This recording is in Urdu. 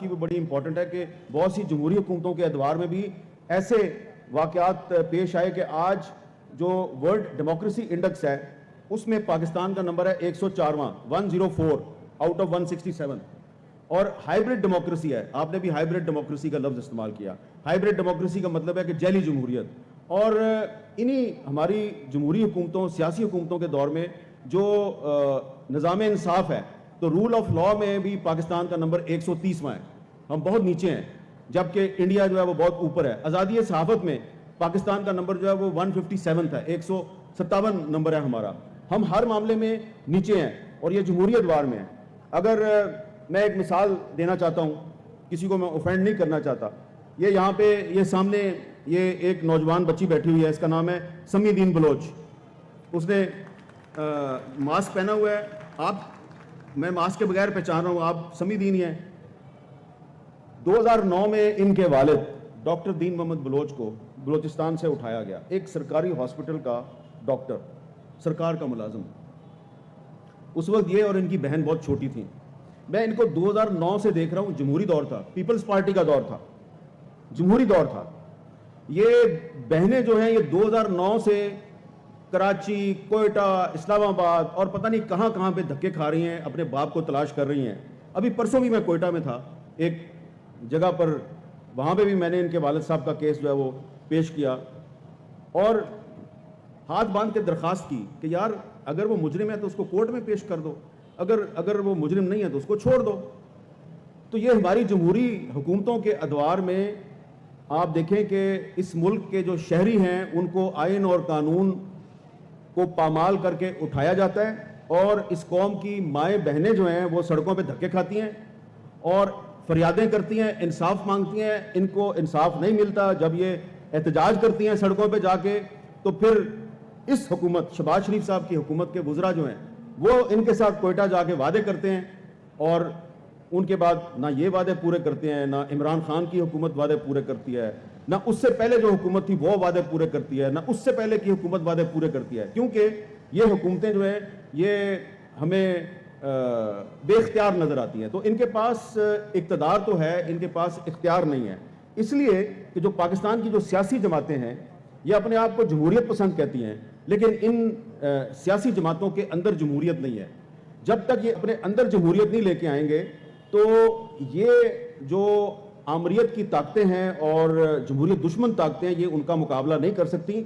کی وہ بڑی امپورٹنٹ ہے کہ بہت سی جمہوری حکومتوں کے ادوار میں بھی ایسے واقعات پیش آئے کہ آج جو ورلڈ ڈیموکریسی انڈیکس ہے اس میں پاکستان کا نمبر ہے 104واں 104 آؤٹ آف 167 اور ہائیبرڈ ڈیموکریسی ہے. آپ نے بھی ہائیبرڈ ڈیموکریسی کا لفظ استعمال کیا. ہائیبرڈ ڈیموکریسی کا مطلب ہے کہ جیلی جمہوریت. اور انہی ہماری جمہوری حکومتوں سیاسی حکومتوں کے دور میں جو نظام انصاف ہے تو رول آف لا میں بھی پاکستان کا نمبر 130واں ہے. ہم بہت نیچے ہیں جبکہ انڈیا جو ہے وہ بہت اوپر ہے. آزادی صحافت میں پاکستان کا نمبر جو ہے وہ 157 ہے, 157 نمبر ہے ہمارا. ہم ہر معاملے میں نیچے ہیں اور یہ جمہوری ادوار میں ہیں. اگر میں ایک مثال دینا چاہتا ہوں, کسی کو میں اوفینڈ نہیں کرنا چاہتا. یہ یہاں پہ یہ سامنے یہ ایک نوجوان بچی بیٹھی ہوئی ہے, اس کا نام ہے سمی دین بلوچ. اس نے ماسک پہنا ہوا ہے. میں ماسک کے بغیر پہچان رہا ہوں, آپ سمی دین ہی ہیں. 2009 میں ان کے والد ڈاکٹر دین محمد بلوچ کو بلوچستان سے اٹھایا گیا. ایک سرکاری ہاسپٹل کا ڈاکٹر, سرکار کا ملازم. اس وقت یہ اور ان کی بہن بہت چھوٹی تھیں. میں ان کو 2009 سے دیکھ رہا ہوں. جمہوری دور تھا, پیپلز پارٹی کا دور تھا, جمہوری دور تھا. یہ بہنیں جو ہیں یہ 2009 سے کراچی, کوئٹہ, اسلام آباد اور پتہ نہیں کہاں کہاں پہ دھکے کھا رہی ہیں, اپنے باپ کو تلاش کر رہی ہیں. ابھی پرسوں بھی میں کوئٹہ میں تھا ایک جگہ پر, وہاں پہ بھی میں نے ان کے والد صاحب کا کیس جو ہے وہ پیش کیا اور ہاتھ باندھ کے درخواست کی کہ یار اگر وہ مجرم ہے تو اس کو کورٹ میں پیش کر دو, اگر وہ مجرم نہیں ہے تو اس کو چھوڑ دو. تو یہ ہماری جمہوری حکومتوں کے ادوار میں آپ دیکھیں کہ اس ملک کے جو شہری ہیں ان کو آئین اور قانون کو پامال کر کے اٹھایا جاتا ہے اور اس قوم کی مائیں بہنیں جو ہیں وہ سڑکوں پہ دھکے کھاتی ہیں اور فریادیں کرتی ہیں, انصاف مانگتی ہیں. ان کو انصاف نہیں ملتا. جب یہ احتجاج کرتی ہیں سڑکوں پہ جا کے تو پھر اس حکومت, شہباز شریف صاحب کی حکومت کے وزراء جو ہیں وہ ان کے ساتھ کوئٹہ جا کے وعدے کرتے ہیں اور ان کے بعد نہ یہ وعدے پورے کرتے ہیں, نہ عمران خان کی حکومت وعدے پورے کرتی ہے, نہ اس سے پہلے جو حکومت تھی وہ وعدے پورے کرتی ہے, نہ اس سے پہلے کی حکومت وعدے پورے کرتی ہے. کیونکہ یہ حکومتیں جو ہیں یہ ہمیں بے اختیار نظر آتی ہیں. تو ان کے پاس اقتدار تو ہے, ان کے پاس اختیار نہیں ہے. اس لیے کہ جو پاکستان کی جو سیاسی جماعتیں ہیں یہ اپنے آپ کو جمہوریت پسند کہتی ہیں, لیکن ان سیاسی جماعتوں کے اندر جمہوریت نہیں ہے. جب تک یہ اپنے اندر جمہوریت نہیں لے کے آئیں گے تو یہ جو آمریت کی طاقتیں ہیں اور جمہوریت دشمن طاقتیں ہیں یہ ان کا مقابلہ نہیں کر سکتی.